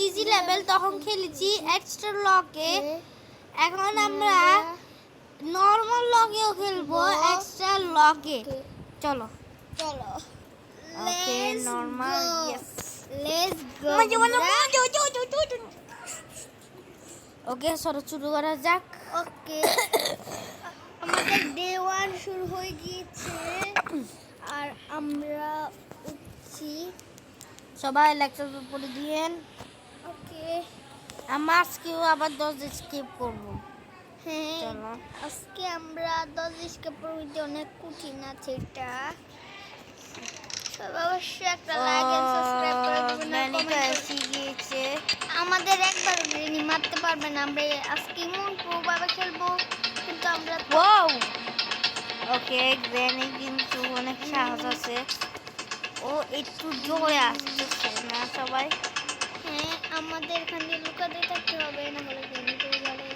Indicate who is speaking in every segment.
Speaker 1: Easy level তখন খেলেছি extra লকে, এখন আমরা নরমাল লগেও খেলবো এক্সট্রা লকে। চলো ওকে নরমাল লেটস গো। ওকে সরো শুরু করা যাক।
Speaker 2: ওকে আমাদের ডে 1 শুরু হয়ে গিয়েছে আর আমরা উঠছি।
Speaker 1: সবাই লেকচার পড়ে দিয়েন।
Speaker 2: ওকে
Speaker 1: আমরা আজকেও আবার 10 স্কিপ করব।
Speaker 2: হ্যাঁ
Speaker 1: চলো
Speaker 2: আজকে আমরা 10 স্কিপ করতে অনেক কঠিন আছে এটা। সবাই অবশ্যই একটা লাইক এন্ড সাবস্ক্রাইব করে দিবেন আর কমেন্ট
Speaker 1: গিয়েছে।
Speaker 2: আমাদের একবার গ্রেনি মারতে পারবে না, আমরা আজকে এমন প্রভাবে খেলবো কিন্তু আমরা
Speaker 1: ওয়াও ওকে গ্রেনি কিন্তু অনেক সাহস আছে, ও একটু জোরে আসতেছে না সবাই।
Speaker 2: হ্যাঁ আমাদের এখানে লুকাতে থাকতে হবে না হলে গ্রেনি পেয়ে যাবে।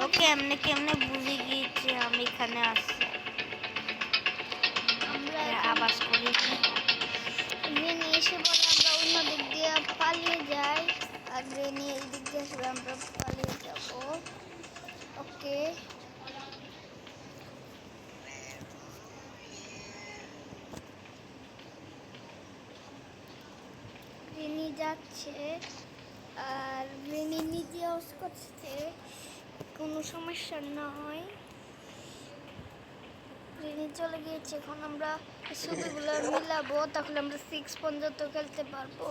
Speaker 1: ওকে এমনি কেমনে বুঝে গিয়েছি আমি এখানে আসছি।
Speaker 2: আমরা
Speaker 1: আবাস করি
Speaker 2: গ্রেনি এসে বলে আমরা অন্য দিক দিয়ে পালিয়ে যাই আর গ্রেনি এই দিক দিয়ে আসলে আমরা পালিয়ে যাব। ওকে গ্রেনি যাচ্ছে আর গ্রেনি নিজে অস করছে, কোনো সমস্যা নয়। গ্রেনি চলে গিয়েছে, এখন আমরা ছবিগুলো মিলাবো তাহলে আমরা 6 পর্যন্ত খেলতে পারবো।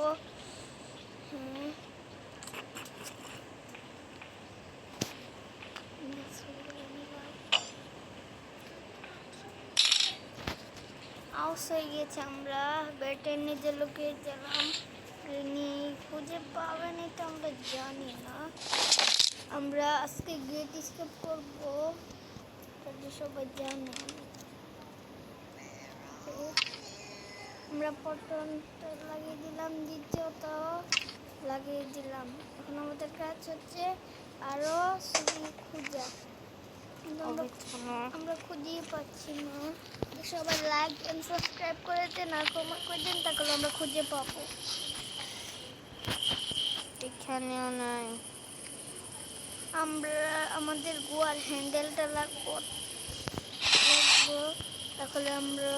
Speaker 2: আউস হয়ে গিয়েছে, আমরা ব্যাটের নিজে লুকিয়ে গেলাম। গ্রেনি খুঁজে পাবেন এটা আমরা জানি না। আমরা আজকে গেট স্কেপ করবো সবাই জানে। আমরা পটনটা লাগিয়ে দিলাম, দ্বিতীয়ত লাগিয়ে দিলাম। এখন আমাদের কাজ হচ্ছে আরো ছবি খোঁজা, আমরা খুঁজেই পাচ্ছি না। সবাই লাইক এন্ড সাবস্ক্রাইব করে দেন আর কমেন্ট করে দেন, তাহলে আমরা খুঁজে পাবো।
Speaker 1: এখানেও নাই,
Speaker 2: আমরা আমাদের গোয়ার হ্যান্ডেলটা লাগবো, তাহলে আমরা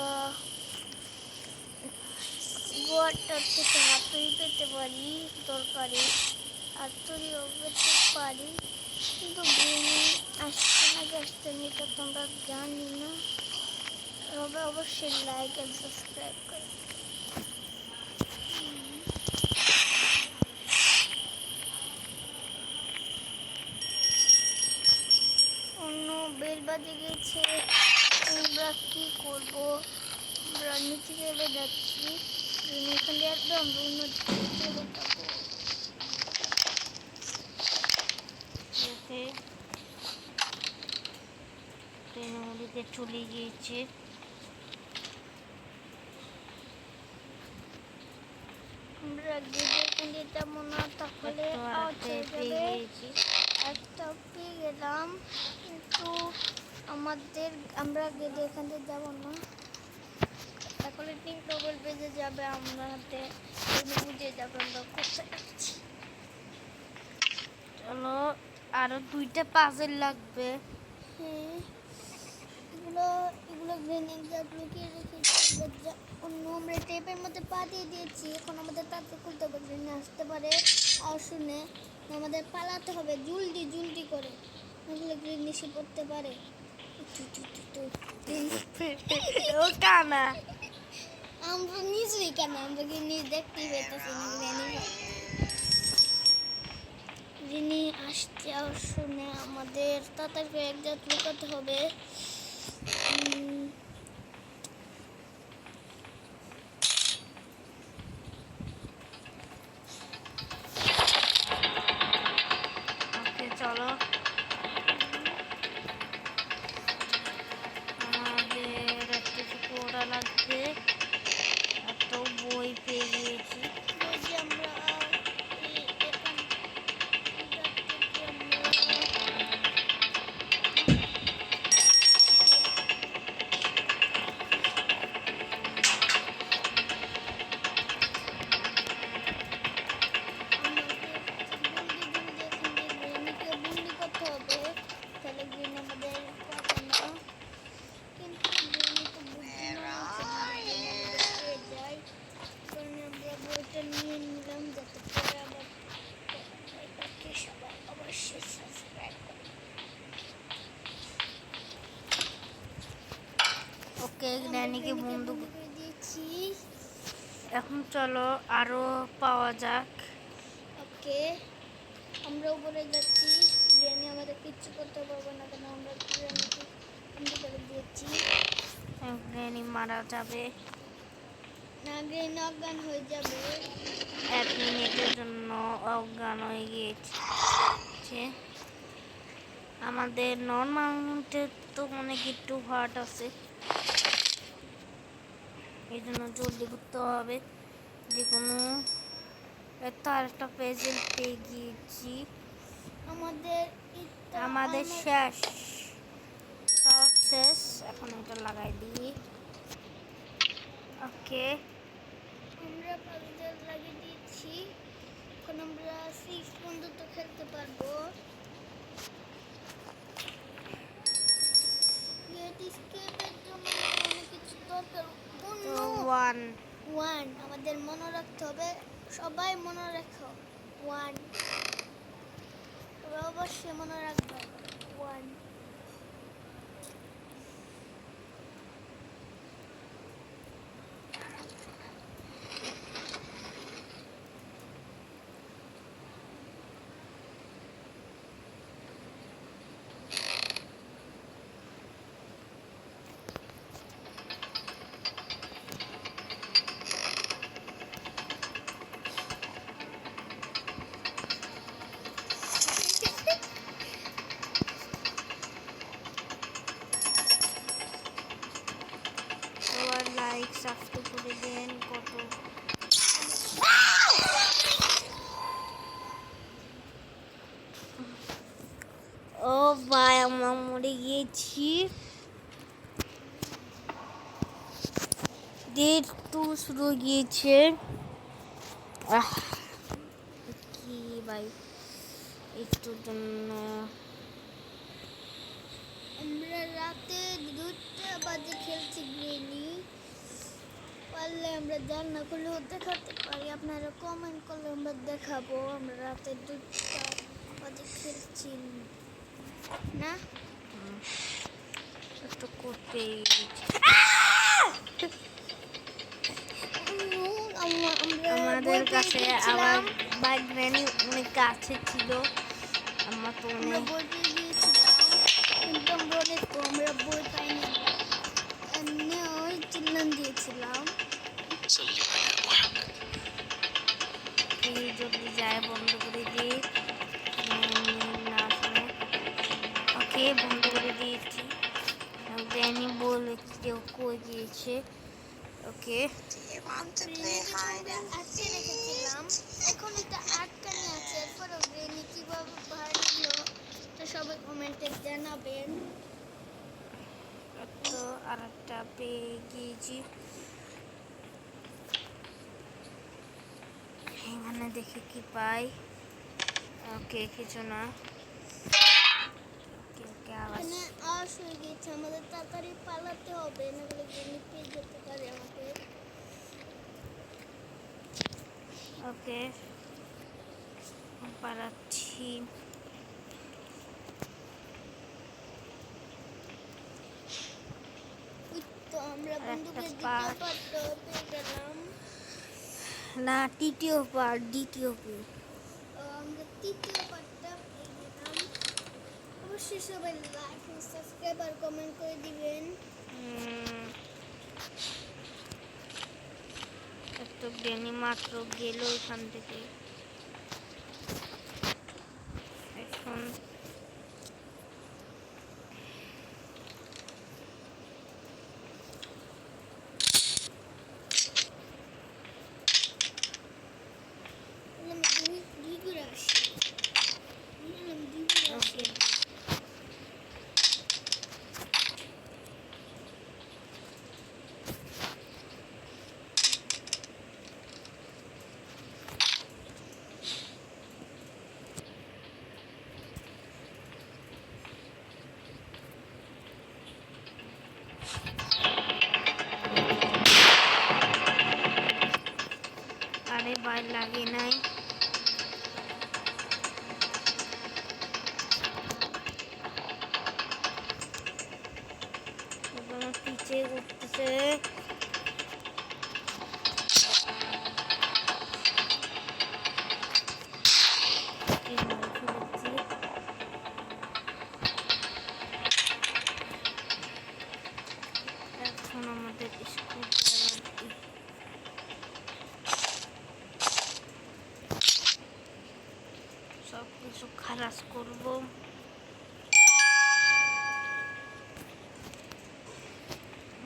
Speaker 2: গোয়ারটা থেকে হাতুড়ি পেতে পারি, তরকারি হাতুড়িও পেতে পারি, কিন্তু গ্রেনি আসছে না আসছে না এটা তো আমরা জানি না। তবে অবশ্যই লাইক এন্ড সাবস্ক্রাইব করে অন্য বেল বাজে গেছে। আমরা কি করব, আমরা নিচে চলে যাচ্ছি, এখান দিয়ে একদম আমরা অন্য দিকে চলে যাবো।
Speaker 1: ট্রেনগুলিতে চলে গিয়েছে।
Speaker 2: আমরা গেটে এখান দিয়ে যাবো না, তাহলে একটা পেয়ে গেলাম, কিন্তু আমাদের আমরা গেটে এখান দিয়ে যাবো না, তাহলে ঠিক ডবল বেজে যাবে, আমরা হাতে বুঝে যাবে আমরা কোথায় যাচ্ছি।
Speaker 1: চলো আরো 2টা পাজল লাগবে।
Speaker 2: হ্যাঁ এগুলো গ্রেনেড লুকিয়ে রেখেছি, অন্য আমরা টেপের মধ্যে পা দিয়ে দিয়েছি। এখন আমাদের তাতে খুলতে হবে, গ্রেনেড আসতে পারে আর শুনে আমাদের পালাতে হবে জলদি করে, নাহলে গ্রেনেড এসে পড়তে পারে।
Speaker 1: ও কানা
Speaker 2: আমরা নিজেই কেন আমরা গ্রেনেড দেখতেই পেতেছি না। গ্রেনেড আসতে শুনে আমাদের তাড়াতাড়ি এক জাত লুকাতে হবে।
Speaker 1: চলো আমাদের কিছু পড়া লাগবে, এত বই পেয়ে গিয়েছি।
Speaker 2: আমরা
Speaker 1: ওকে
Speaker 2: আমরা
Speaker 1: গ্র্যানিকে
Speaker 2: গ্রেনিকে
Speaker 1: বন্ধু
Speaker 2: বন্ধ করে দিয়েছি।
Speaker 1: এখন চলো আরো পাওয়া যাক।
Speaker 2: ওকে, আমরা উপরে যাচ্ছি। গ্রেনি আমাদের কিচ্ছু করতে পারবে না, কেন আমরা গ্রেনিকে বন্ধ করে দিয়েছি।
Speaker 1: গ্র্যানি মারা যাবে।
Speaker 2: না, গ্রেনি অজ্ঞান হয়ে যাবে।
Speaker 1: 1 মিনিটের জন্য অজ্ঞান হয়ে গিয়েছে। আমাদের নর্মাল তো অনেক একটু হার্ট আছে, এই জন্য জলদি করতে হবে যে কোনো। এত আরেকটা পেজেল পেয়ে গিয়েছি।
Speaker 2: আমাদের
Speaker 1: আমাদের শেষ, সব শেষ। এখন এটা লাগাই দিই। ওকে,
Speaker 2: আমরা পাজল লাগিয়ে দিয়েছি। এখন আমরা 6 পর্যন্ত খেলতে পারবো। গেট স্কেপের জন্য আমাদের অনেক কিছু দরকার।
Speaker 1: তো 1
Speaker 2: ওয়ান আমাদের মনে রাখতে হবে। সবাই মনে রাখো, ওয়ান অবশ্যই মনে রাখবে। ওয়ান।
Speaker 1: সবার লাইক সাবস্ক্রাইব করে দেন। কত ও ভাই, আমরা মরে গিয়েছি। ডেট 2 শুরু হয়ে গিয়েছে। কি ভাই, একটুর জন্য
Speaker 2: আমরা রাতে 2টা বাজে খেলছি গ্রেনি। পারলে আমরা জানা করলেও দেখাতে পারি, আপনারা কমেন্ট করলে আমরা দেখাবো। আমরা রাতে 2টা বাজে খেলছি না।
Speaker 1: একটু করতে আমাদের কাছে আবার বাইক গ্র্যানি অনেক কাছে ছিল। আমার তো
Speaker 2: আমরা
Speaker 1: অনেক
Speaker 2: বই পেয়ে গিয়েছিলাম, কিন্তু আমরা অনেক আমরা বই পাইনি। এমনি ওই চিল্লান দিয়েছিলাম।
Speaker 1: জলদি যায়, বন্ধ করে দিই। না শুনে ওকে বন্ধ করে দিয়েছি। গ্র্যানি বলে কেউ কই গিয়েছে। ওকে,
Speaker 2: আটকে রেখেছিলাম, এখন এটা আটকানি আছে। এরপরেও গ্রেনি কিভাবে পারলো তা সবাই কমেন্টে জানাবেন।
Speaker 1: তো আর একটা পেয়ে গিয়েছি। এখানে দেখি কি পাই। ওকে, কিছু না। ওকে ওকে, আওয়াজ
Speaker 2: এখানে আওয়াজ হয়ে গেছে, আমাদের তাড়াতাড়ি পালাতে হবে, নাহলে গ্রেনি পেয়ে যেতে পারে আমাকে।
Speaker 1: ওকে পালাচ্ছি।
Speaker 2: ওই তো আমরা
Speaker 1: আর একটা
Speaker 2: বন্দুকের দ্বিতীয়
Speaker 1: part।
Speaker 2: পার্টটা পেয়ে গেলাম।
Speaker 1: না, তৃতীয় পার্ট, দ্বিতীয় পার্ট।
Speaker 2: আমরা তৃতীয় পার্টটা পেয়ে গেলাম। অবশ্যই সবাই লাইক সাবস্ক্রাইব আর কমেন্ট করে দিবেন।
Speaker 1: একটু গ্রেনি মাত্র গেল এখান থেকে। এখন
Speaker 2: আমি দুই ঘুরে আসি। আমি দুই ঘুরে আসি।
Speaker 1: ওকে, আরে ভাই লাগে নাই। এবার করতেছে। এখন আমাদের স্কুল সব কিছু খালাস করবো।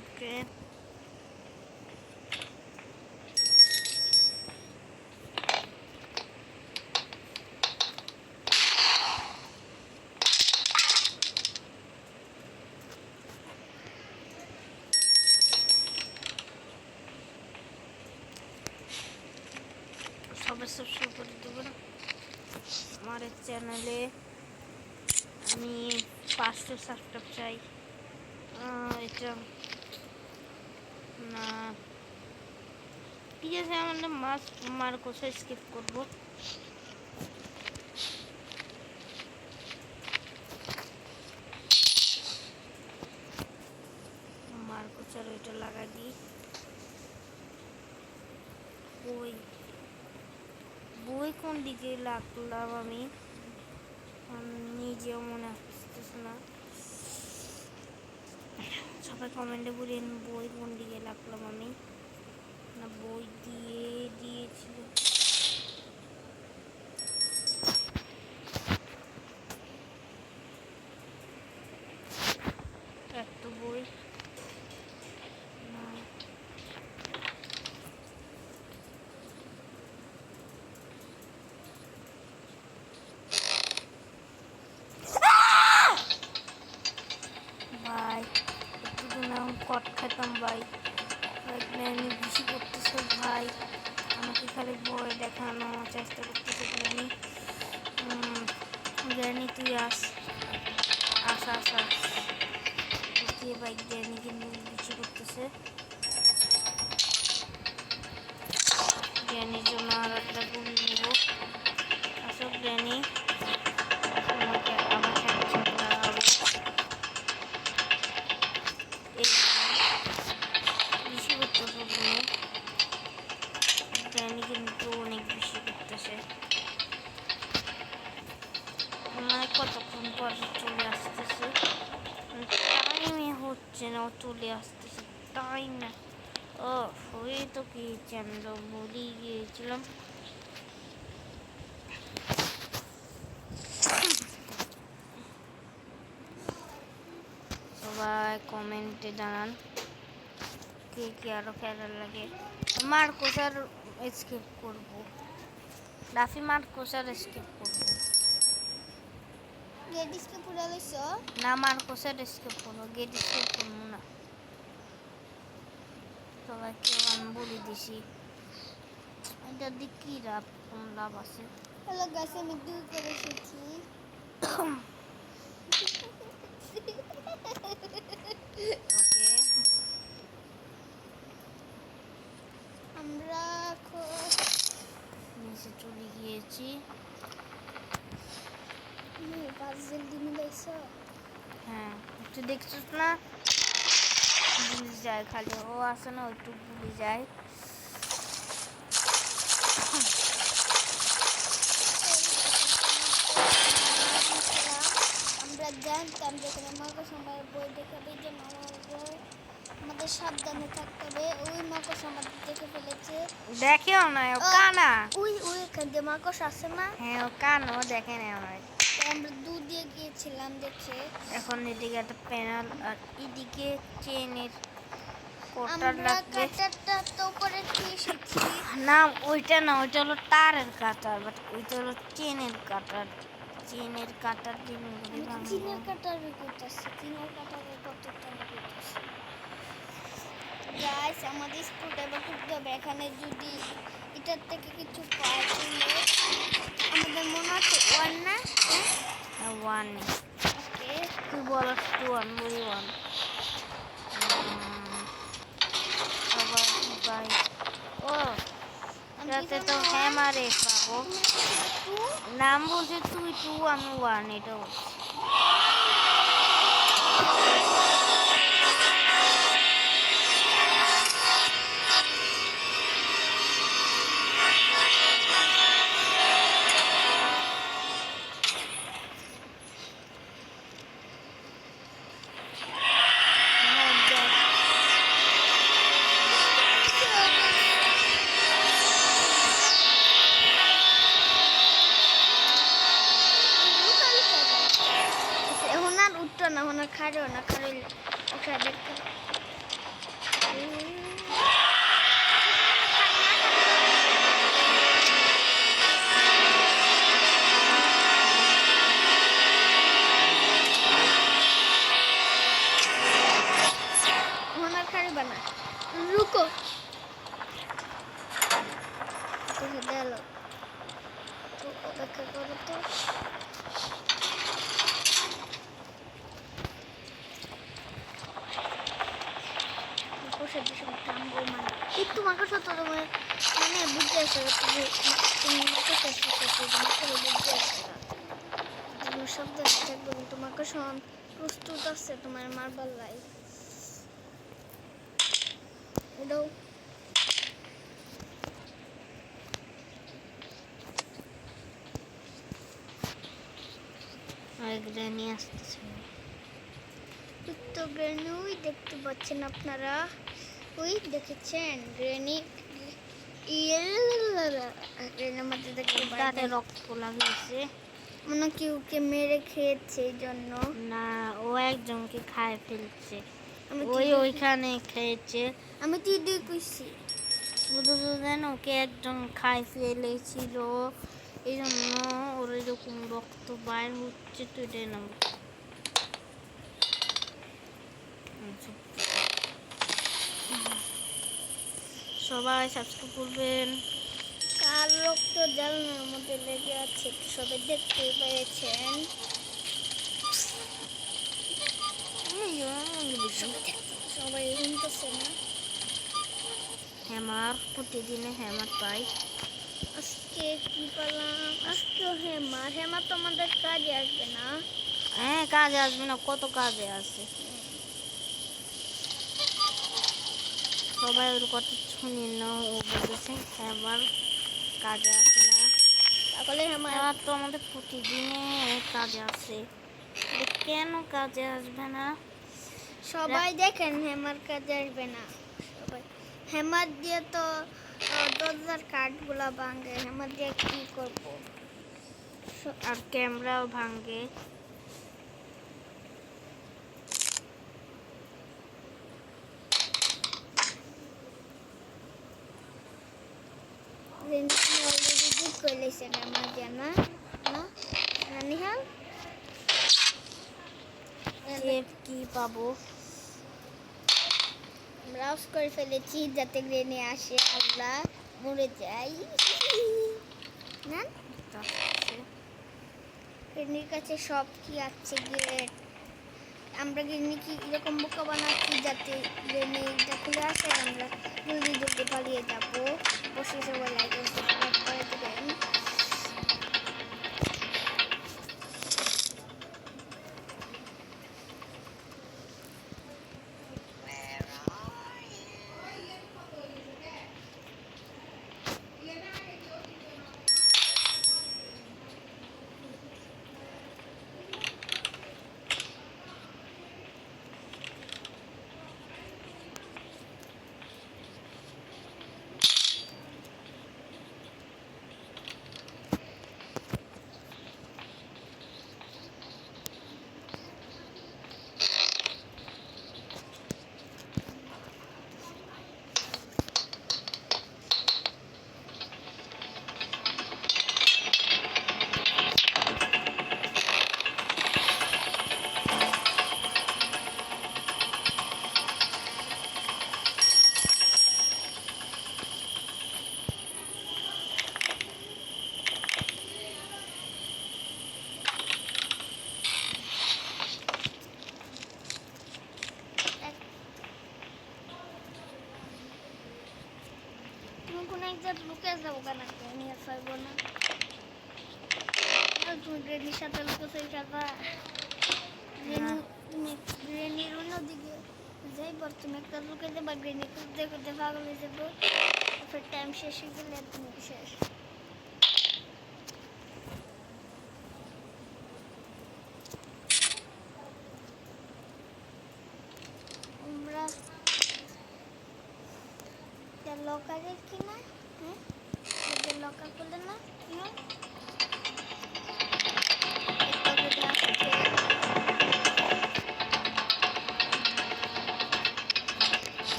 Speaker 1: ওকে, সবাই সাবস্ক্রাইব করে দেবেন আমার চ্যানেলে। আমি 500 সাবস্ক্রাইব চাই। এটা না, ঠিক আছে, আমরা মার্কোসা স্কিপ করবো। মার্কোসার ওইটা লাগাই দিই। বই কোন দিকে লাগলাম আমি নিজেও মনে আসতেছে না। সবাই কমেন্টে বলেন বই কোন দিকে লাগলাম আমি, না বই দিয়েছিল। এত বই না, ভাই একটু দিন কট খাইতাম ভাই। আমি বেশি করতেছে ভাই, আমাকে খালি বই দেখানো চেষ্টা করতেছে। গ্র্যানি তুই আস আস আস আস। ওকে ভাই, গ্র্যানি কিন্তু বেশি করতেছে। গ্র্যানির জন্য আর একটা গুলি নেব। আসো গ্র্যানি, তোমাকে আমার সাথে ঝগড়া হবে। বেশি করতেছে তুমি, গ্র্যানি কিন্তু অনেক বেশি করতেছে। মানে কতক্ষণ পর চলে আসতেছে, টাইমে হচ্ছে না, চলে আসতেছে টাইম না। ও হয়ে তো কি চ্যানেল বলি গিয়েছিলাম। সবাই কমেন্টে জানান কে কে আরো খেলার লাগে। মার্কোসার স্কিপ করব, লাফি মার্কোসার স্কিপ করব
Speaker 2: গেট স্কিপ পুরা লইছো
Speaker 1: না, মার্কোসার স্কিপ করবো, গেট স্কিপ করবো না। সবাইকে আমি বলে দিছি এটা দিয়ে কি লাভ আছে।
Speaker 2: হ্যালো গাইস, আমি 2 করে এসেছি।
Speaker 1: ওকে,
Speaker 2: আমরা
Speaker 1: নিচে চলে গিয়েছি।
Speaker 2: পাজল দিয়ে মিলাইছো।
Speaker 1: হ্যাঁ, তুই দেখছিস না, ভুলে যায় খালি, ও আসে না ওইটু ভুলে যায়।
Speaker 2: আমরা জানতাম যেখানে মাকড় আমার বই দেখাবে যে আমাদের সাবধানে থাকতে হবে। ওই মাকড় আমাদের দেখে ফেলেছে,
Speaker 1: দেখেও না, ও কানা।
Speaker 2: ওই এখান দিয়ে মাকড় আসে না।
Speaker 1: হ্যাঁ, ও কানা, ও দেখে না আমার।
Speaker 2: আমরা দুধ দিয়ে গিয়েছিলাম দেখে।
Speaker 1: এখন এদিকে একটা প্যানেল আর এদিকে চেনের কোটার
Speaker 2: আমরা
Speaker 1: লাগবে।
Speaker 2: কাটারটা তো করে এসেছি।
Speaker 1: না ওইটা না, ওইটা হলো তারের কাটার, বাট ওইটা হলো চেনের কাটার। চেনের কাটার দিনগুলি
Speaker 2: চিনের কাটার করতেছি, চিনের কাটারের কতটা করতেছি। গাইস, আমাদের স্কুলটা এবার করতে হবে। এখানে যদি এটার থেকে কিছু পাই আমাদের মনে হচ্ছে 1 না
Speaker 1: 1।
Speaker 2: ওকে,
Speaker 1: তুই বলস 2, আমি বলি 1। সবাই বাই। ও যাতে তো হ্যামারে পাবো। নাম বলছে তুই 2, আমি 1, এটা বলছি।
Speaker 2: খারো না খারো ওটা দেখতে আমার খারি বানা রুকো দেলো তো অপেক্ষা করো তো বসে বসে টাম্বো মানে একটু মাকড় সাথে তোমার মানে বুঝতে আসে তুমি মাকড় সাথে তোমার বুঝতে আসে তোমার শব্দ থাকবে কিন্তু মাকড় প্রস্তুত আছে তোমার মারবার লাই দাও
Speaker 1: গ্রানি আসতেছে
Speaker 2: তো গ্রেনি ওই দেখতে পাচ্ছেন আপনারা ওই দেখেছেন গ্রেনি গ্রেনির মধ্যে দেখতে
Speaker 1: দাঁতে রক্ত লাগিয়েছে
Speaker 2: মনে কি ওকে মেরে খেয়েছে এই জন্য
Speaker 1: না ও একজনকে খায় ফেলছে ওইখানে খেয়েছে
Speaker 2: আমি তুই দুই কইছি
Speaker 1: বুঝলেন ওকে একজন খায় ফেলেছিল এই জন্য ওর এরকম রক্ত বাইর হচ্ছে তো এটাই নাম সবাই সাবস্ক্রাইব করবেন
Speaker 2: কার রক্ত জানলার মধ্যে লেগে আছে সবাই দেখতে পেয়েছেন সবাই শুনতেছে না
Speaker 1: হ্যামার প্রতিদিনে হ্যামার পাই
Speaker 2: আজকে কি পেলাম আজকেও হেমা তো আমাদের কাজে আসবে না
Speaker 1: হ্যাঁ কাজে আসবে না কত কাজে আছে সবাই ওর কথা শুনি না ও বলতেছে হ্যামার কাজে আসে না
Speaker 2: তাহলে হেমা
Speaker 1: তো আমাদের প্রতিদিনে কাজে আসে কেন কাজে আসবে না
Speaker 2: সবাই দেখেন হেমার কাজে আসবে না সবাই হেমার দিয়ে তো দরজার কাঠগুলা ভাঙে হেমার দিয়ে কি করবো
Speaker 1: আর ক্যামেরাও ভাঙে
Speaker 2: অলরেডি বুক করে লেছেন হেমার দিয়ে না না নিহাল
Speaker 1: কি পাবো
Speaker 2: আমরা অফ করে ফেলেছি যাতে গ্রেনে আসে আমরা মরে যাই না গ্রেনির কাছে সব কি আছে গেট আমরা গ্রেনি কি এরকম বোকা বানাচ্ছি যাতে গ্রেনিটা খুলে আসে আমরা জলদি জলদি পালিয়ে যাবো বসে সবাই লাইক সাবস্ক্রাইব করে দেবেন কোনো এক জায়গায় লুকে যাবো কেন নিয়ে পাইবো না তুমি গ্রেনির সাথে লুকেছো যাবা তুমি গ্রেনির অন্যদিকে যাইবার তুমি একটা লুকে যাবা গ্রেনি করতে করতে পাগল হয়ে যাবো ফের টাইম শেষ হয়ে গেলে তুমি শেষ আমরা লকারের কিনা হ্যাঁ লকার করলে না কি হয়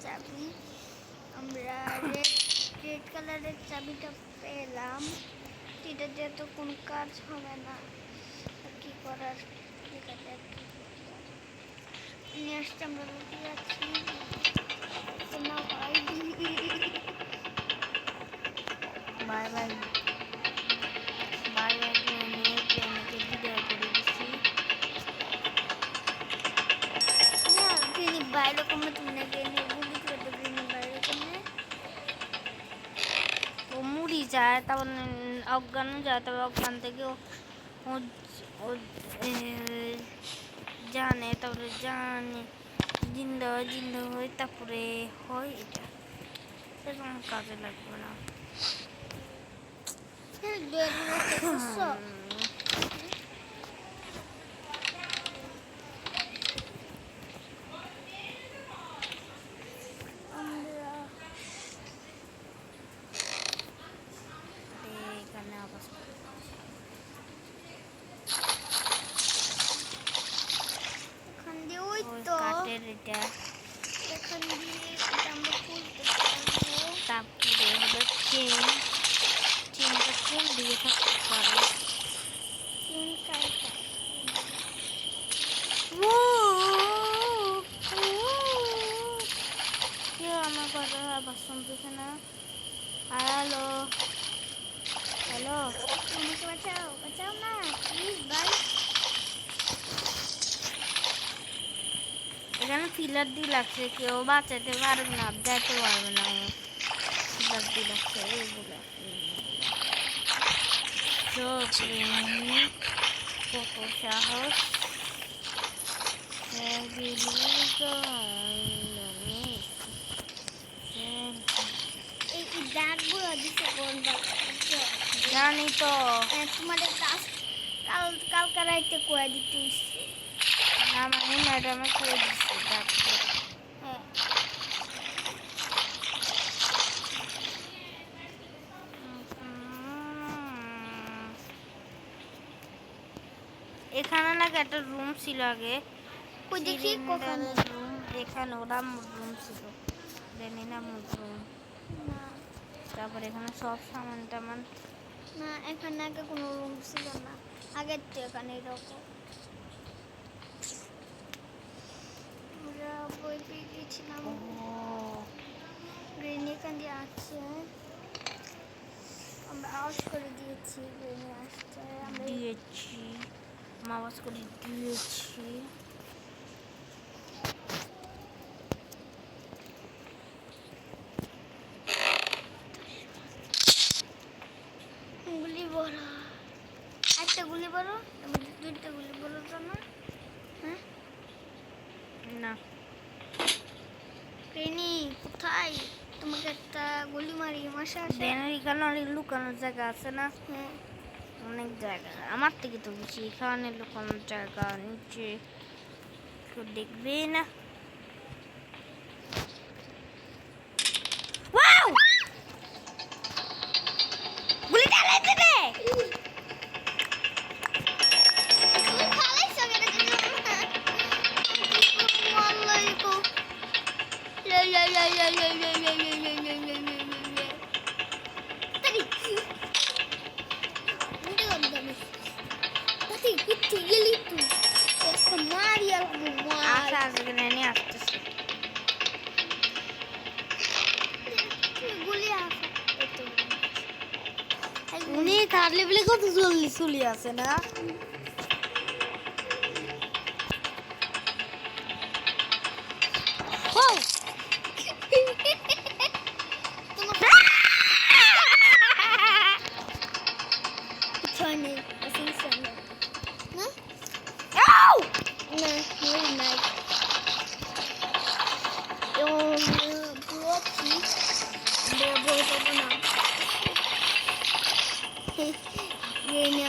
Speaker 2: চাবি। আমরা রেড কালারের চাবিটা পেলাম। এটা দিয়ে তো কোনো কাজ হবে না, কি করার, এটাতে কি নিয়ে আসতে আমরা লুকিয়ে আছি না ভাই।
Speaker 1: বাই বাই বাই বাই ট্রেনকে বিদায় করে দিচ্ছি।
Speaker 2: না গ্রিনি বাইরে কমে, তুমি না গ্রিনি গুলি করে তো গ্রিনি বাইরে কমে।
Speaker 1: ও মুড়ি যায়, তারপর অজ্ঞান যায়, তারপর অজ্ঞান থেকে ও জানে, তারপরে জানে জিন্দা হয়ে তারপরে হয় এটা। এরকম কাজে লাগবে না। এখানে আবার
Speaker 2: এখান দিয়ে ওই তো
Speaker 1: কাঠের এটা,
Speaker 2: এখান দিয়ে এটা আমরা খুলতে পারবো।
Speaker 1: তারপরে হলো চেনটা কোন দিকে থাকতে পারে?
Speaker 2: চেন কাইটা
Speaker 1: কেউ আমার কথা আবার শুনতেছে না। হ্যালো হ্যালো,
Speaker 2: আমাকে বাঁচাও, বাঁচাও না প্লিজ ভাই।
Speaker 1: এখানে ফিলার দিয়ে লাগছে, কেউ বাঁচাতে পারবে না, যেতে পারবে না। ফিলার দিয়ে লাগছে এইগুলো কত সাহস।
Speaker 2: এই দাগগুলো দিতে কোন দাগ?
Speaker 1: জানি তো,
Speaker 2: তোমার কাজ কালকে রাইতে কয়ে দিতে হইছে।
Speaker 1: আমার ম্যাডামে করে দিচ্ছে ডাক্তার।
Speaker 2: হ্যাঁ
Speaker 1: এখানে নাকি একটা রুম ছিল আগে।
Speaker 2: কই দেখি কখন
Speaker 1: রুম এখানে ওরা রুম ছিল, জানি না রুম।
Speaker 2: না
Speaker 1: তারপর এখানে সব সামান টামান।
Speaker 2: না এখানে আগে কোনো রুম ছিল না, আগের তো এখানে এরকম আমরা বই পেয়ে গেছিলাম। গ্রিন এখান দিয়ে আসছে, আমরা আওয়াজ করে দিয়েছি গ্রিনে আসছে, আমরা
Speaker 1: দিয়েছি, আওয়াজ করে দিয়েছি।
Speaker 2: গুলি বড়, একটা গুলি বড়, দুইটা গুলি বড় তো না? হ্যাঁ
Speaker 1: না,
Speaker 2: গ্রিনি কোথায়? তোমাকে একটা গুলি মারি মাসা আসে।
Speaker 1: এখানে অনেক লুকানোর জায়গা আছে না?
Speaker 2: হ্যাঁ
Speaker 1: অনেক জায়গা, আমার থেকে তো বেশি এখানে লুকানোর জায়গা। নিচে কেউ দেখবে না। গুলি চালাই দেবে। আচ্ছা আজকে নিয়ে আসতেছি। উনি থার্ড লেভেলে কত জলদি চলে আসে না?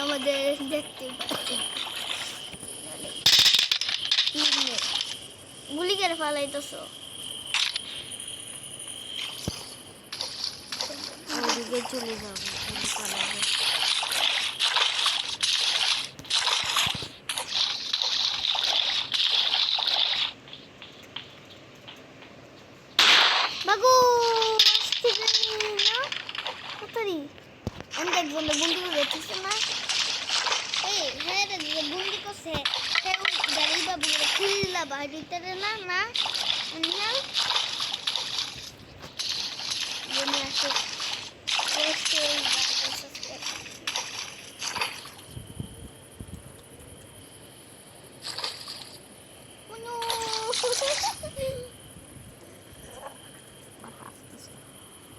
Speaker 2: আমাদের দেখতে পাচ্ছি গুলি করে ফালাইতেছ।
Speaker 1: ওদিকে চলে যাবে, গুলি চালাবে।
Speaker 2: বাগু আসছে না কোথারি আমি একজন বন্ধু রয়েছে না এই হ্যাঁ রে যে বন্ধু করছে কেউ গাড়ি বাবু খুললা বাড়িতে না না নিয়াল জমি আসে অবশ্যই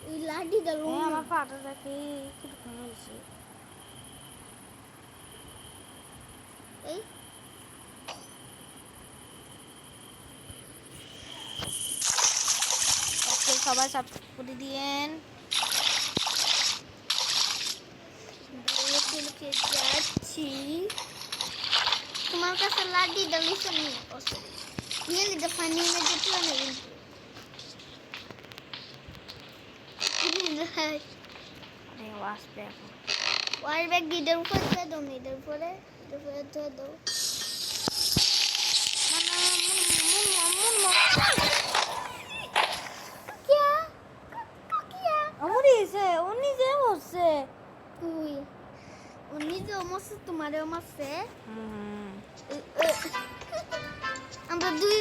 Speaker 2: ওই লাঠি দাও
Speaker 1: আমার পাটা দেখে কিরকম হয়েছে।
Speaker 2: এই
Speaker 1: ওকে সবাই সাবস্ক্রাইব করে দিয়েন।
Speaker 2: যাচ্ছি তোমার কাছে লাঠি দাও লিসন নিয়ে নিতে ফানি মে যেতে না কিন্তু
Speaker 1: আরে আসবে এখন।
Speaker 2: ওয়ার ব্যাগ গিটার উপরে ধরে দাও নিদের উপরে ধরে দাও কই উনি যে মাসে তোমারও মাসে আমরা দুই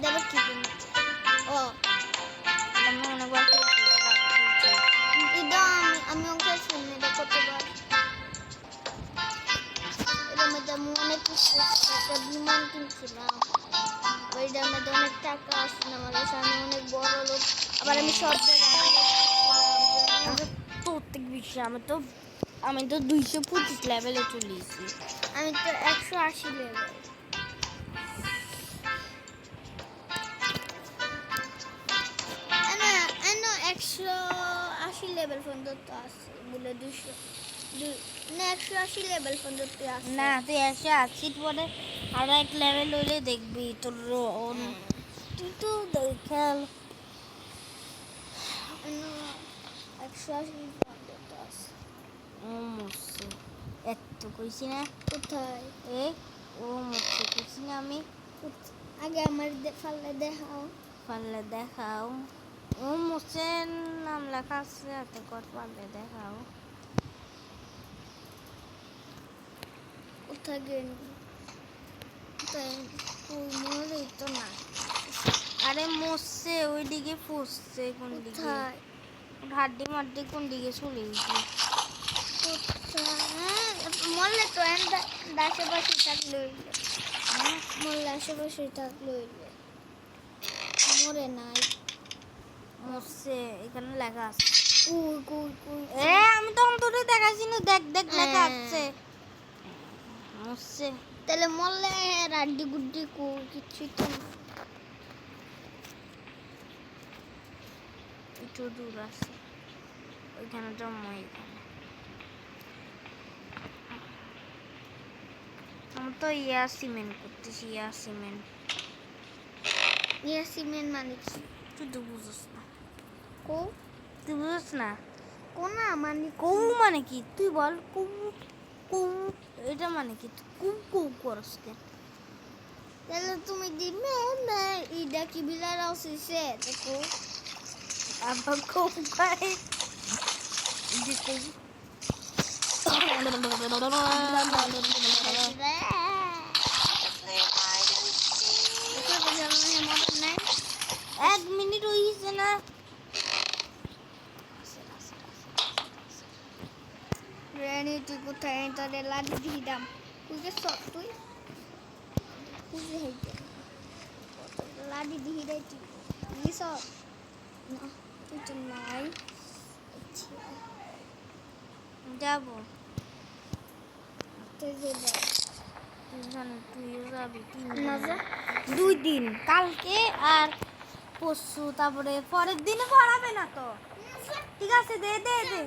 Speaker 2: দেব কি ও
Speaker 1: আমি অনেকবার
Speaker 2: এটা আমি ওকে শুনে এটা কতবার এটা মধ্যে আমি অনেক কিছু একটা বিমান কিনছিলাম ওইটার মধ্যে অনেক টাকা আসছে আমার কাছে আমি অনেক বড় লোক আবার আমি সব
Speaker 1: প্রত্যেক বিষয়ে আমি তো 225 লেভেলে চলে এসেছি।
Speaker 2: আমি তো 180 লেভেল এনো 180 লেভেল পর্যন্ত আছে বলে 200 না 180 লেভেল পর্যন্ত আছে
Speaker 1: না তুই 180 পরে আর এক লেভেল হইলে দেখবি তোর তুই তো খেল
Speaker 2: এনো 180 পর্যন্ত আছে
Speaker 1: ও মরছে এত কইছি না
Speaker 2: কোথায়
Speaker 1: এ ও মরছে কইছি না আমি
Speaker 2: আগে আমার ফাল্লে দেখাও
Speaker 1: পারলে দেখাও ও মরছে নাম লেখা আছে হাতে কর পারলে দেখাও
Speaker 2: কোথায় গেল তাই ওই মরে তো না
Speaker 1: আরে মরছে ওইদিকে ফুসছে কোন দিকে
Speaker 2: কোথায়
Speaker 1: হাড্ডি মাড্ডি কোন দিকে চলে গেছে
Speaker 2: মরলে তো আশেপাশে থাকলে মরলে আশেপাশে থাকলে মরে নাই
Speaker 1: মরছে এখানে লেখা আছে
Speaker 2: কুই কুই কুই
Speaker 1: এ আমি তো অন্তরে দেখাইছি না দেখ দেখ লেখা আছে মরছে
Speaker 2: তাহলে মরলে রাড্ডি গুড্ডি কিছুই তো না
Speaker 1: একটু দূর আছে ওইখানে জন্ম এখানে আমি তো সিমেন্ট করতেছি সিমেন্ট
Speaker 2: সিমেন্ট মানে কি
Speaker 1: তুই তো বুঝিস না
Speaker 2: কো
Speaker 1: তুই বুঝিস না
Speaker 2: কোনা মানে
Speaker 1: কৌ মানে কি তুই বল কৌ কৌ এটা মানে কি তুই কৌ কৌ করস কেন
Speaker 2: তাহলে তুমি দিবে না ইডা কি বিলার আসছে দেখো
Speaker 1: আবার কৌ পাই যে কৌ এক মিনিট হইছে না
Speaker 2: রেনি তুই কোথায় তোরে লাডি দিদাম তুই যে সব তুই খুশি হইতে লাডি দিয়ে দেয় তুই সব না তুই তো নাই
Speaker 1: যাবো
Speaker 2: তুই যে
Speaker 1: তুইও যাবি
Speaker 2: মজা
Speaker 1: 2 দিন কালকে আর পরশু তারপরে পরের দিনে পড়াবে না তো ঠিক আছে দে দে দে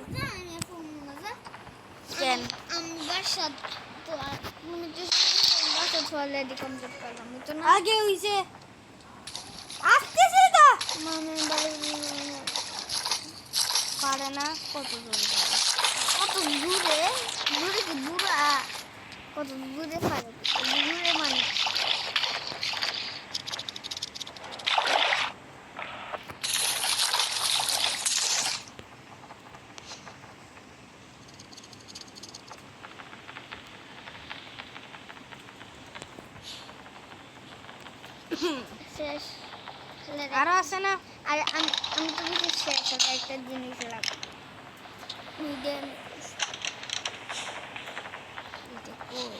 Speaker 1: কেন
Speaker 2: আমি বাসা তো তুমি তো বাসা অলরেডি কমপ্লিট করলাম তো না
Speaker 1: আগে হইছে আসতেছে তো
Speaker 2: মানে বাড়ি
Speaker 1: পারে না কত জোরে
Speaker 2: কত দূরে দূরে কি দূরা কত দূরে পারে দূরে মানে শেষ
Speaker 1: আরো আছে না?
Speaker 2: আর আমি আমি তো কিছু শেষ হবে একটা জিনিস লাগবে মিডিয়াম
Speaker 1: এটা কই?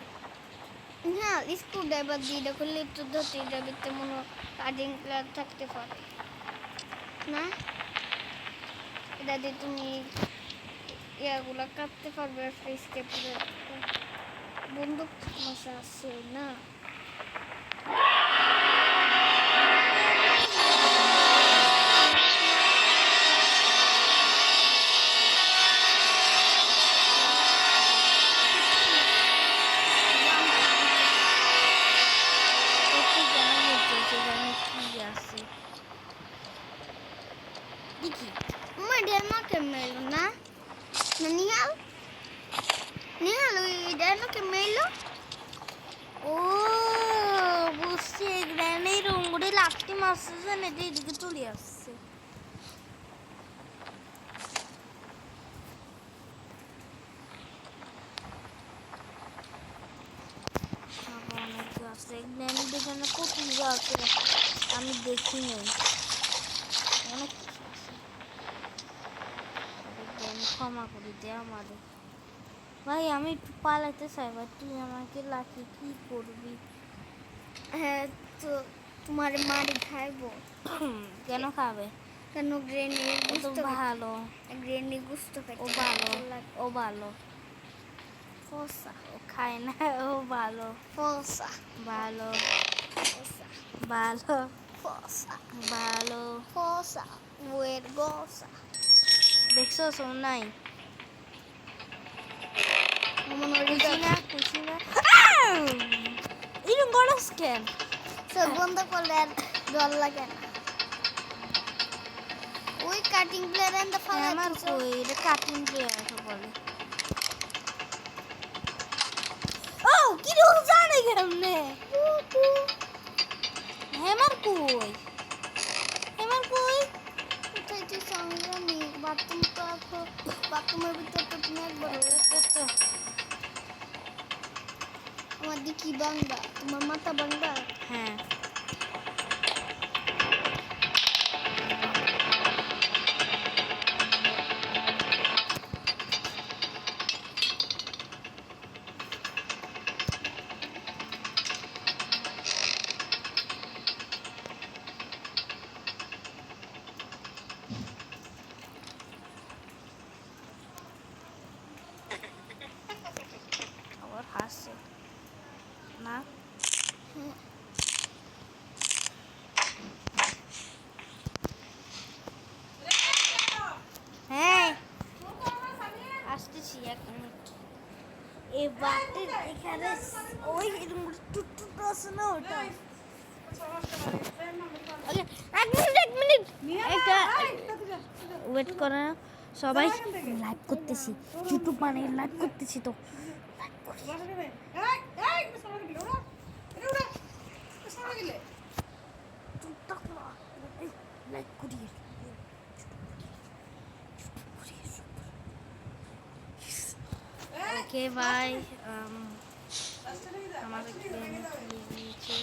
Speaker 2: হ্যাঁ স্ক্রু ড্রাইভার দিয়ে দেখো লিফট ধরতে যাবিতে মনে কাটিং প্লেয়ার থাকতে পারে না এটা দিয়ে তুমি ইয়াগুলা কাটতে পারবে ফেসকে পুরো বন্দুক মশা আছে না
Speaker 1: এতে কেন বলতেছে জানি কি আছে? দেখি।
Speaker 2: Derma que melo, ¿no? Nihal? Nihal, derma que melo?
Speaker 1: ও বুঝছি, গ্র্যান্ডের রঙগুলি লাফটি মারছে না, এটা এদিকে চলে আসছে। অনেক আছে গ্র্যান্ডের জন্য কত আছে আমি দেখি নেই, অনেক কিছু আছে। গ্র্যান্ড ক্ষমা করে দে আমাদের ভাই, আমি একটু পালাতে চাই ভাই, তুই আমাকে লাকি কি করবি?
Speaker 2: হ্যাঁ তো তোমার মারি খাইবো
Speaker 1: কেন খাবে?
Speaker 2: কেন গ্রেনি
Speaker 1: ও তো ভালো,
Speaker 2: গ্রেনি গুস্ত
Speaker 1: ও ভালো, ও ভালো,
Speaker 2: ফসা
Speaker 1: ও খায় না, ও ভালো,
Speaker 2: ফসা
Speaker 1: ভালো,
Speaker 2: ফসা
Speaker 1: ভালো,
Speaker 2: ফসা
Speaker 1: ভালো।
Speaker 2: ফসা ওয়ের গোসা
Speaker 1: দেখছো শোন নাই
Speaker 2: মনে
Speaker 1: খুশি না, খুশি না? এরকম গরস কেন?
Speaker 2: সব বন্ধ করলে আর ডর লাগে না ওই কাটিং প্লেয়ার এন্ড ফালা
Speaker 1: আমার কই এটা কাটিং প্লেয়ার বলে। ও কি রোজ জানে কেমনে? হেমার কই, হেমার কই?
Speaker 2: কোথায় যে সংগ্রামী বাথরুম তো বাথরুমের ভিতরে তো তুমি একবার আমার দিকি বাংলা তোমার মাথা বাংলা
Speaker 1: হ্যাঁ আবার হাসছে না। হ্যাঁ আসতেছি, এক মিনিট। এই বাটের এখানে ওই টুটটুট আছে না ওটা। এক মিনিট, এক মিনিট, একটা ওয়েট করে না সবাই, লাইভ করতেছি, ইউটিউব মানে লাইভ করতেছি তো লাইক করি। ওকে বাই, আমাদের ট্রেন দিয়েছে।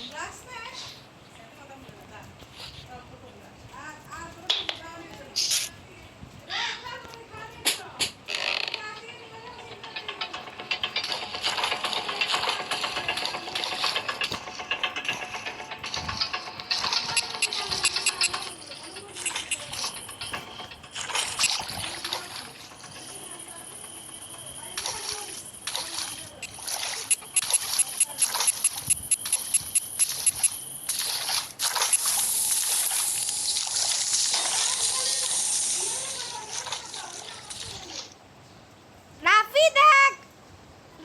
Speaker 1: রাফি দেখ,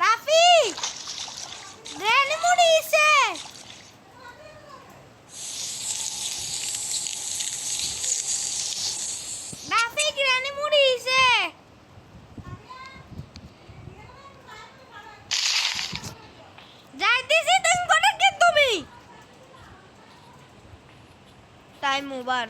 Speaker 1: রাফি গ্র্যানি মুড়িছে, রাফি গ্র্যানি মুড়িছে। যাইতেছি, তুমি কোনে কি তুমি টাইম ওভার।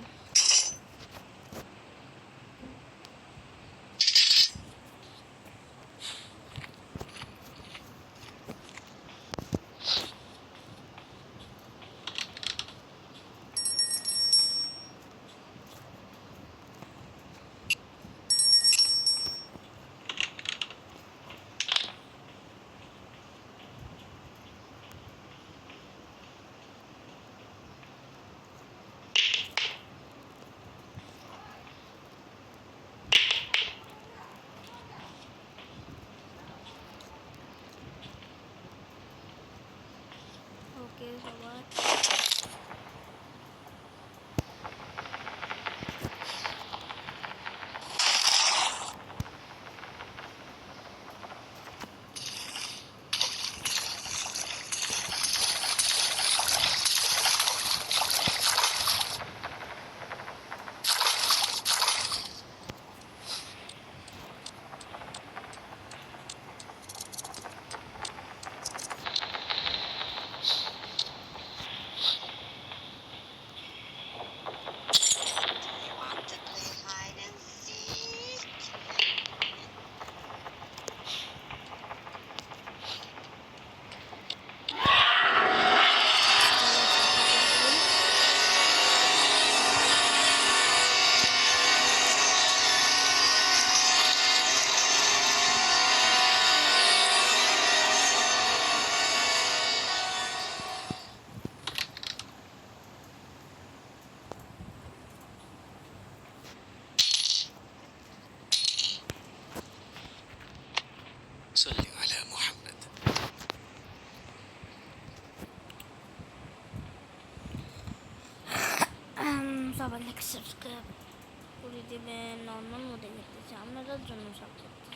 Speaker 1: সবাই লাইক সাবস্ক্রাইব করে দেবেন। নর্মাল মোডে খেলতেছি আপনাদের জন্য সব করতেছি।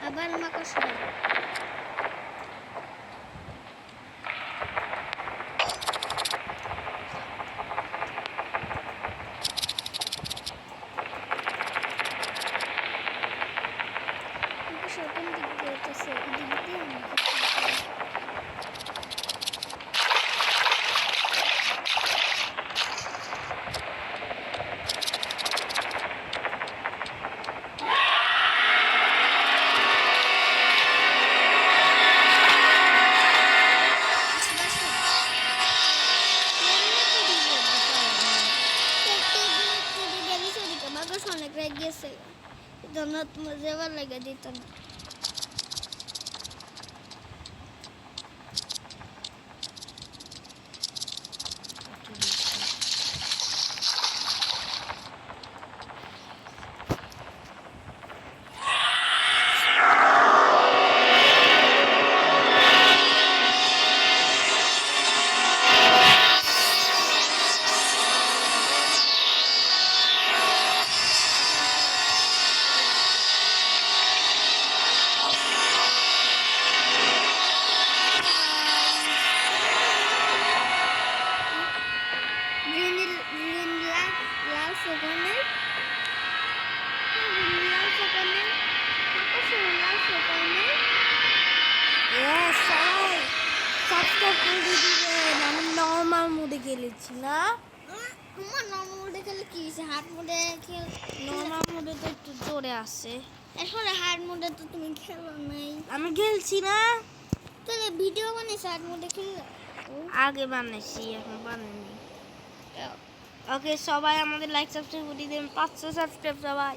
Speaker 2: আবার মাকড়সা কোন দিক দিয়ে হইতেছে এদিক দিয়ে অনেক রেগে গেছে জন্য তোমার যেবার লেগে দিত না লাল ফোকানের লাল ফোকানের লাল ফোকানের
Speaker 1: সবাই সাবস্ক্রাইব করে দিবেন। আমি নর্মাল মোডে খেলেছি না,
Speaker 2: আমার নর্মাল মোডে খেলে কি হয়েছে হার্ড মোডে খেল
Speaker 1: নর্মাল মোডে তো একটু জোরে আসে।
Speaker 2: আসলে হার্ড মোডে তো তুমি খেলো নাই
Speaker 1: আমি খেলছি না,
Speaker 2: তাহলে ভিডিও বানিয়েছো হার্ড মোডে খেলে
Speaker 1: আগে বানাইছি এখন বানাইনি। ওকে সবাই আমাদের লাইক সাবস্ক্রাইব করে দিবেন। 500 সাবস্ক্রাইব সবাই।